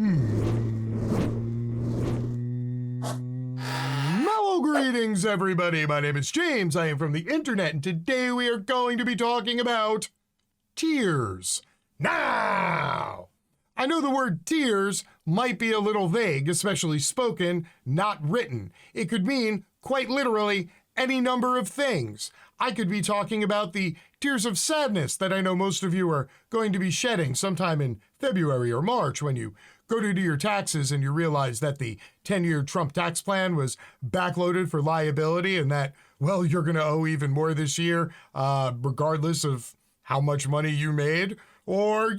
Mellow greetings, everybody. My name is James. I am from the internet, and today we are going to be talking about tears. Now, I know the word tears might be a little vague, especially spoken, not written. It could mean, quite literally, any number of things. I could be talking about the tears of sadness that I know most of you are going to be shedding sometime in February or March when you go to do your taxes and you realize that the 10-year Trump tax plan was backloaded for liability and that, well, you're going to owe even more this year, regardless of how much money you made. Or,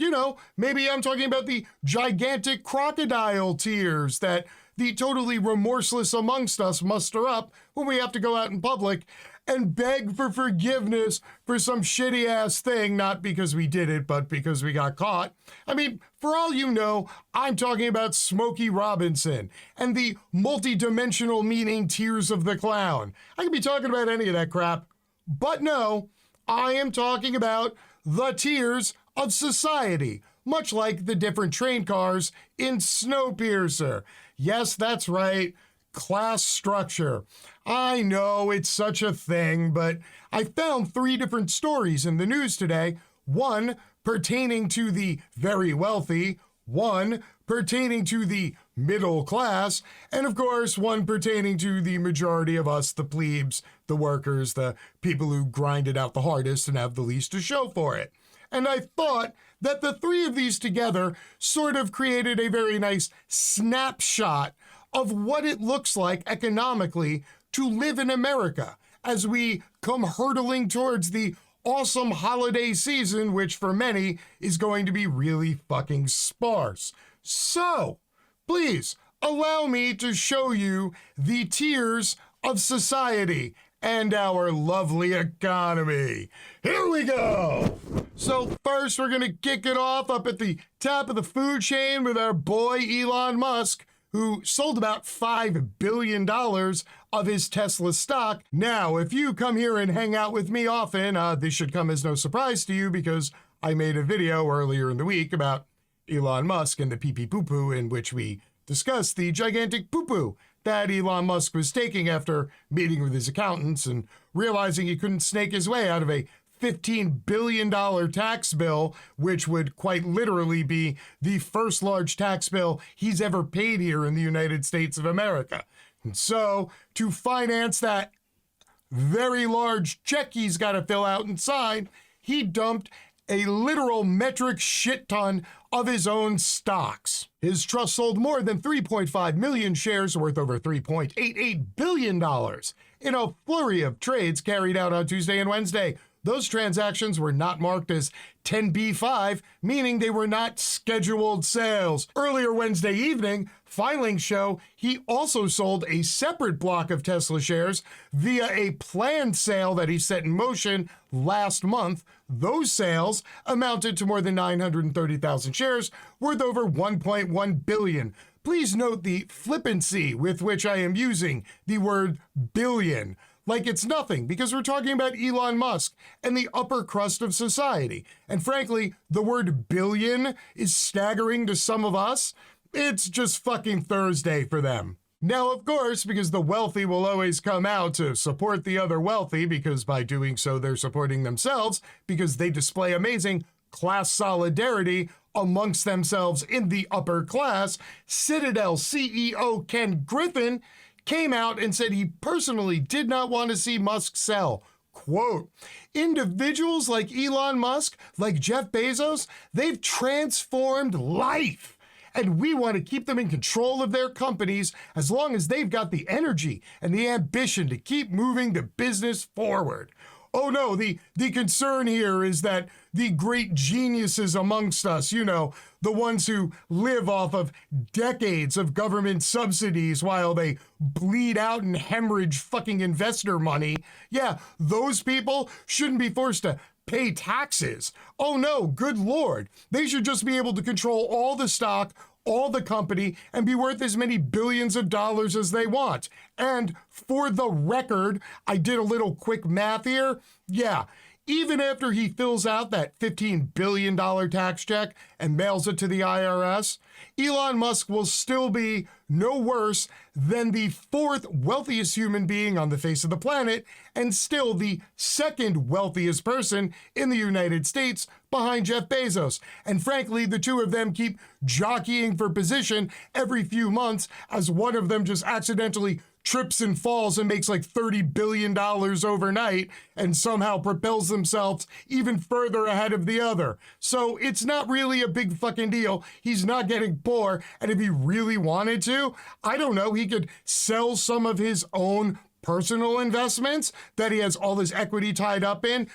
maybe I'm talking about the gigantic crocodile tears that the totally remorseless amongst us muster up when we have to go out in public and beg for forgiveness for some shitty ass thing, not because we did it, but because we got caught. I mean, for all you know, I'm talking about Smokey Robinson and the multi-dimensional meaning tears of the clown. I could be talking about any of that crap, but no, I am talking about the tears of society, much like the different train cars in Snowpiercer. Yes, that's right. Class structure. I know it's such a thing, but I found 3 different stories in the news today. One pertaining to the very wealthy, one pertaining to the middle class, and of course, one pertaining to the majority of us, the plebes, the workers, the people who grind it out the hardest and have the least to show for it. And I thought that the 3 of these together sort of created a very nice snapshot of what it looks like economically to live in America as we come hurtling towards the awesome holiday season, which for many is going to be really fucking sparse. So, please allow me to show you the tiers of society and our lovely economy. Here we go. So first, we're going to kick it off up at the top of the food chain with our boy Elon Musk, who sold about $5 billion of his Tesla stock. Now, if you come here and hang out with me often, this should come as no surprise to you because I made a video earlier in the week about Elon Musk and the pee-pee poo-poo, in which we discussed the gigantic poo-poo that Elon Musk was taking after meeting with his accountants and realizing he couldn't snake his way out of a $15 billion tax bill, which would quite literally be the first large tax bill he's ever paid here in the United States of America. And so, to finance that very large check he's got to fill out and sign, he dumped a literal metric shit ton of his own stocks. His trust sold more than 3.5 million shares worth over $3.88 billion in a flurry of trades carried out on Tuesday and Wednesday. Those transactions were not marked as 10b5, meaning they were not scheduled sales. Earlier Wednesday evening, filings show he also sold a separate block of Tesla shares via a planned sale that he set in motion last month. Those sales amounted to more than 930,000 shares, worth over $1.1 billion. Please note the flippancy with which I am using the word billion. Like it's nothing, because we're talking about Elon Musk and the upper crust of society. And frankly, the word billion is staggering to some of us. It's just fucking Thursday for them. Now, of course, because the wealthy will always come out to support the other wealthy, because by doing so, they're supporting themselves, because they display amazing class solidarity amongst themselves in the upper class, Citadel CEO Ken Griffin came out and said he personally did not want to see Musk sell. Quote, individuals like Elon Musk, like Jeff Bezos, they've transformed life. And we want to keep them in control of their companies as long as they've got the energy and the ambition to keep moving the business forward. Oh no, the concern here is that the great geniuses amongst us, the ones who live off of decades of government subsidies while they bleed out and hemorrhage fucking investor money, yeah, those people shouldn't be forced to pay taxes. Oh no, good Lord. They should just be able to control all the stock, all the company, and be worth as many billions of dollars as they want. And for the record, I did a little quick math here. Yeah, even after he fills out that $15 billion tax check and mails it to the IRS, Elon Musk will still be no worse than the fourth wealthiest human being on the face of the planet and still the second wealthiest person in the United States behind Jeff Bezos. And frankly, the two of them keep jockeying for position every few months as one of them just accidentally trips and falls and makes like $30 billion overnight and somehow propels themselves even further ahead of the other. So it's not really a big fucking deal. He's not getting poor. And if he really wanted to, I don't know, he could sell some of his own personal investments that he has all this equity tied up in,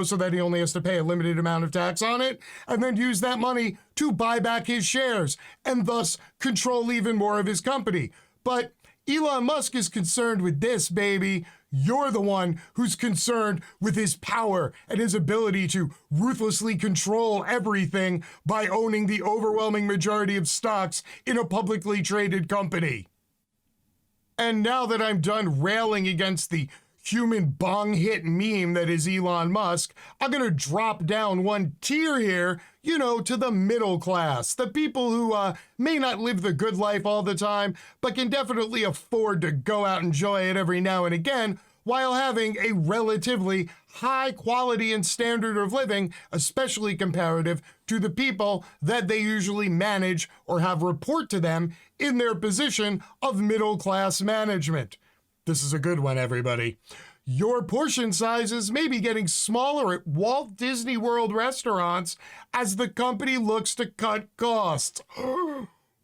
so that he only has to pay a limited amount of tax on it, and then use that money to buy back his shares and thus control even more of his company. But Elon Musk is concerned with this, baby. You're the one who's concerned with his power and his ability to ruthlessly control everything by owning the overwhelming majority of stocks in a publicly traded company. And now that I'm done railing against the human bong hit meme that is Elon Musk, I'm going to drop down one tier here, to the middle class, the people who may not live the good life all the time, but can definitely afford to go out and enjoy it every now and again while having a relatively high quality and standard of living, especially comparative to the people that they usually manage or have report to them in their position of middle class management. This is a good one, everybody. Your portion sizes may be getting smaller at Walt Disney World restaurants as the company looks to cut costs.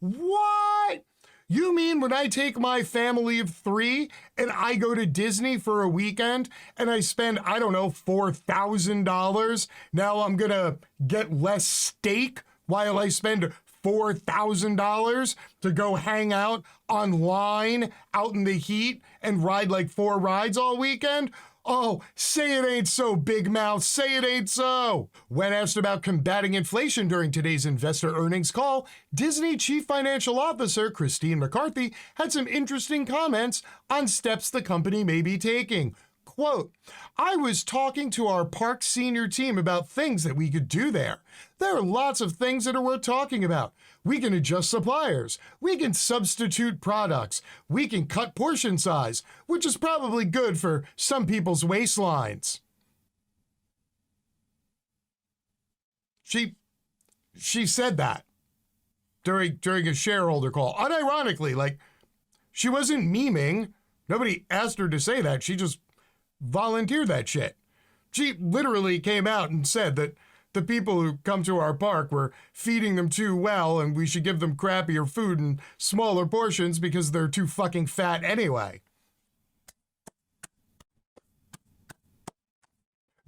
What? You mean when I take my family of 3 and I go to Disney for a weekend and I spend, $4,000, now I'm gonna get less steak while I spend $4,000 to go hang out online out in the heat and ride like 4 rides all weekend? Oh, say it ain't so, big mouth. Say it ain't so. When asked about combating inflation during today's investor earnings call, Disney Chief Financial Officer Christine McCarthy had some interesting comments on steps the company may be taking. Quote, I was talking to our park senior team about things that we could do there. There are lots of things that are worth talking about. We can adjust suppliers. We can substitute products. We can cut portion size, which is probably good for some people's waistlines. She said that during a shareholder call. Unironically, she wasn't memeing. Nobody asked her to say that. She just volunteered that shit. She literally came out and said that the people who come to our park were feeding them too well and we should give them crappier food in smaller portions because they're too fucking fat anyway.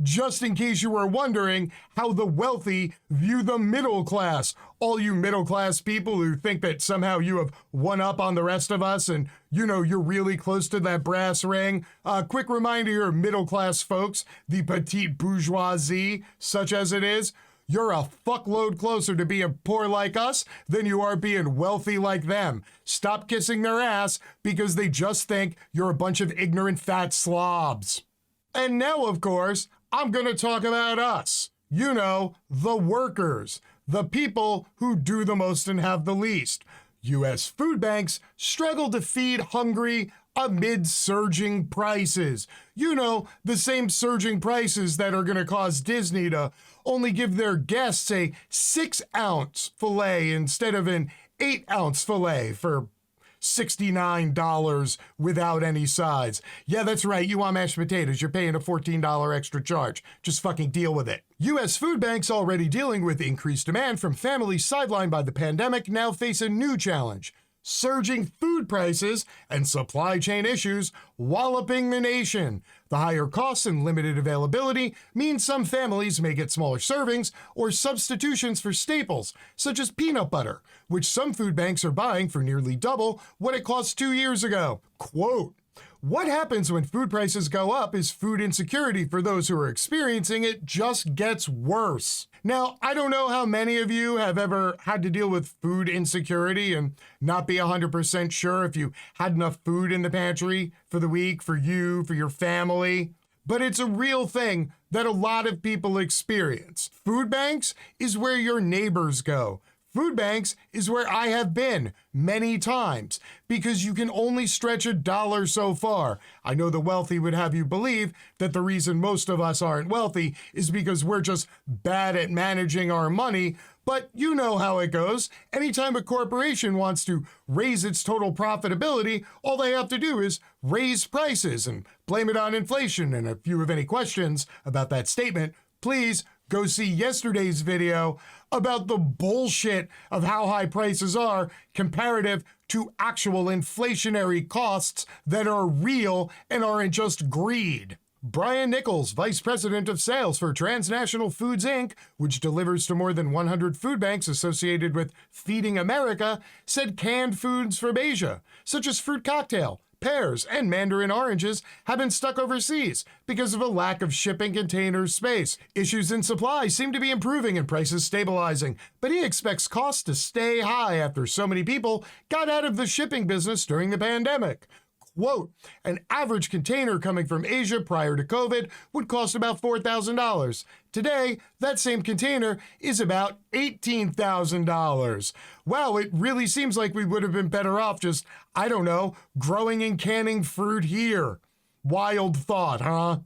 Just in case you were wondering how the wealthy view the middle class, all you middle class people who think that somehow you have one up on the rest of us and you're really close to that brass ring. Quick reminder here, middle class folks, the petite bourgeoisie, such as it is, you're a fuckload closer to being poor like us than you are being wealthy like them. Stop kissing their ass because they just think you're a bunch of ignorant fat slobs. And now, of course, I'm going to talk about us. The workers, the people who do the most and have the least. U.S. food banks struggle to feed hungry amid surging prices. The same surging prices that are going to cause Disney to only give their guests a 6-ounce filet instead of an 8-ounce filet for $69 without any sides. Yeah, that's right. You want mashed potatoes. You're paying a $14 extra charge. Just fucking deal with it. U.S. food banks, already dealing with increased demand from families sidelined by the pandemic, now face a new challenge. Surging food prices and supply chain issues walloping the nation. The higher costs and limited availability mean some families may get smaller servings or substitutions for staples, such as peanut butter, which some food banks are buying for nearly double what it cost 2 years ago. Quote, what happens when food prices go up is food insecurity for those who are experiencing it just gets worse. Now, I don't know how many of you have ever had to deal with food insecurity and not be 100% sure if you had enough food in the pantry for the week, for you, for your family. but it's a real thing that a lot of people experience. Food banks is where your neighbors go. Food banks is where I have been many times because you can only stretch $1 so far. I know the wealthy would have you believe that the reason most of us aren't wealthy is because we're just bad at managing our money, but you know how it goes. Anytime a corporation wants to raise its total profitability, all they have to do is raise prices and blame it on inflation. And if you have any questions about that statement, please go see yesterday's video about the bullshit of how high prices are comparative to actual inflationary costs that are real and aren't just greed. Brian Nichols, Vice President of Sales for Transnational Foods, Inc., which delivers to more than 100 food banks associated with Feeding America, said canned foods from Asia, such as fruit cocktail, pears, and mandarin oranges have been stuck overseas because of a lack of shipping container space. Issues in supply seem to be improving and prices stabilizing, but he expects costs to stay high after so many people got out of the shipping business during the pandemic. Quote, an average container coming from Asia prior to COVID would cost about $4,000. Today, that same container is about $18,000. Wow, it really seems like we would have been better off just, I don't know, growing and canning fruit here. Wild thought, huh?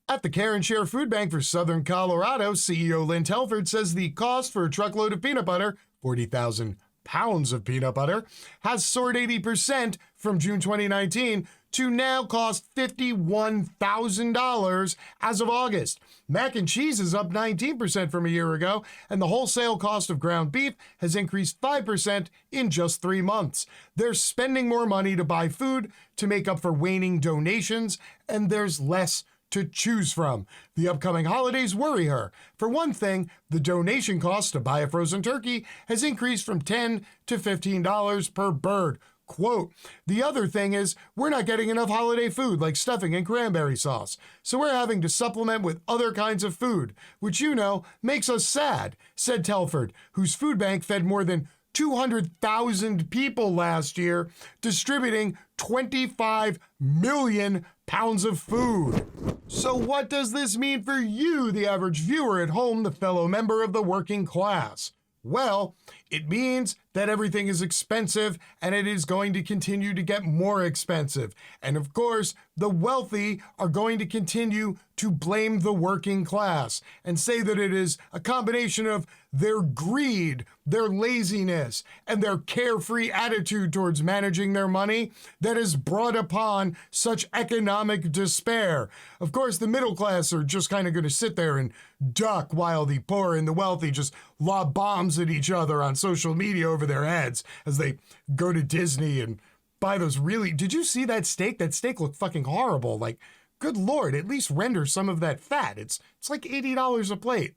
At the Care and Share Food Bank for Southern Colorado, CEO Lynn Telford says the cost for a truckload of peanut butter, 40,000 pounds of peanut butter, has soared 80% from June 2019 to now cost $51,000 as of August. Mac and cheese is up 19% from a year ago, and the wholesale cost of ground beef has increased 5% in just 3 months. They're spending more money to buy food to make up for waning donations, and there's less to choose from. The upcoming holidays worry her. For one thing, the donation cost to buy a frozen turkey has increased from $10 to $15 per bird. Quote, the other thing is we're not getting enough holiday food like stuffing and cranberry sauce, so we're having to supplement with other kinds of food, which you know makes us sad, said Telford, whose food bank fed more than 200,000 people last year, distributing 25 million pounds of food. So what does this mean for you, the average viewer at home, the fellow member of the working class? Well, it means that everything is expensive and it is going to continue to get more expensive. And of course, the wealthy are going to continue to blame the working class and say that it is a combination of their greed, their laziness, and their carefree attitude towards managing their money that has brought upon such economic despair. Of course, the middle class are just kind of going to sit there and duck while the poor and the wealthy just lob bombs at each other on social media over their heads as they go to Disney and buy those really... Did you see that steak? That steak looked fucking horrible. Like, good Lord, at least render some of that fat. It's like $80 a plate.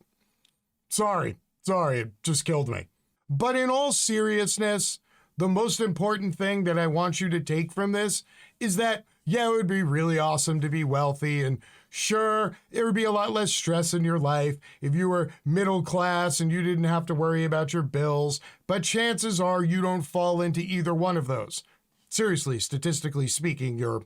Sorry, it just killed me. But in all seriousness, the most important thing that I want you to take from this is that, yeah, it would be really awesome to be wealthy, and sure, there would be a lot less stress in your life if you were middle class and you didn't have to worry about your bills, but chances are you don't fall into either one of those. Seriously, statistically speaking, you're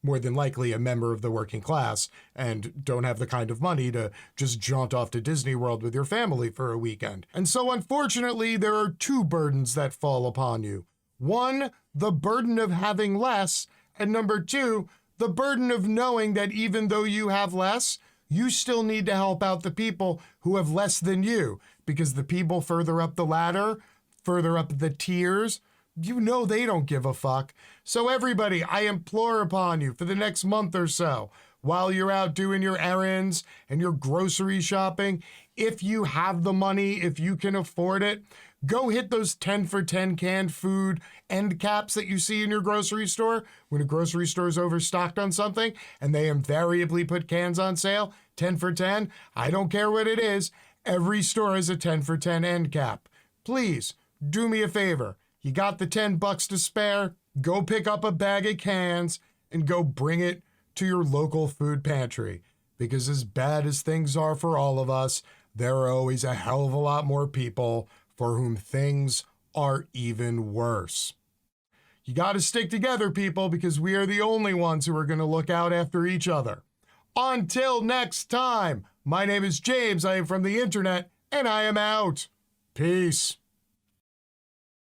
more than likely a member of the working class and don't have the kind of money to just jaunt off to Disney World with your family for a weekend. And so unfortunately, there are two burdens that fall upon you. One, the burden of having less, and number two, the burden of knowing that even though you have less, you still need to help out the people who have less than you, because the people further up the ladder, further up the tiers, you know they don't give a fuck. So everybody, I implore upon you for the next month or so, while you're out doing your errands and your grocery shopping, if you have the money, if you can afford it, go hit those 10 for 10 canned food end caps that you see in your grocery store. When a grocery store is overstocked on something and they invariably put cans on sale, 10 for 10, I don't care what it is, every store has a 10 for 10 end cap. Please, do me a favor. You got the $10 to spare, go pick up a bag of cans and go bring it to your local food pantry. Because as bad as things are for all of us, there are always a hell of a lot more people for whom things are even worse. You got to stick together, people, because we are the only ones who are going to look out after each other. Until next time, my name is James. I am from the internet, and I am out. Peace.